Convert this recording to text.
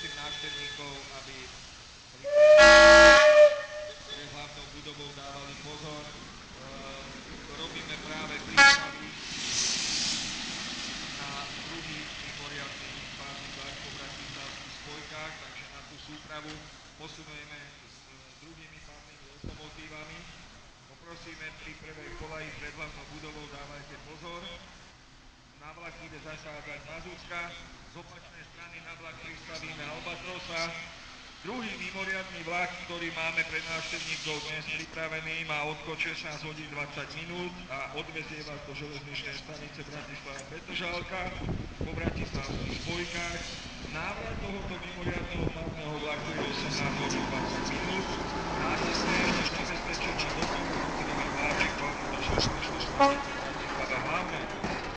poprosím návštevníkov, aby pred hlavnou budovou dávali pozor. Robíme práve prípravy na druhý mimoriadny párny vlak po bratislavských spojkách, takže na tú súpravu posunujeme s druhými párnymi lokomotívami. Poprosíme pri prvej kolaji pred hlavnou budovou dávajte pozor. Na vlak bude zachádzať Mazúcka, z opačnej strany na vlak pristavíme Albatrosa. Druhý mimoriadny vlak, ktorý máme pre návštevníkov dnes pripravený, má odchod 16 hodín 20 minút a odvezie vás do železničnej stanice Bratislava-Petržalka po bratislavských spojkách. Návrat tohoto mimoriadneho párneho vlaku je 18 hodín 20 minút.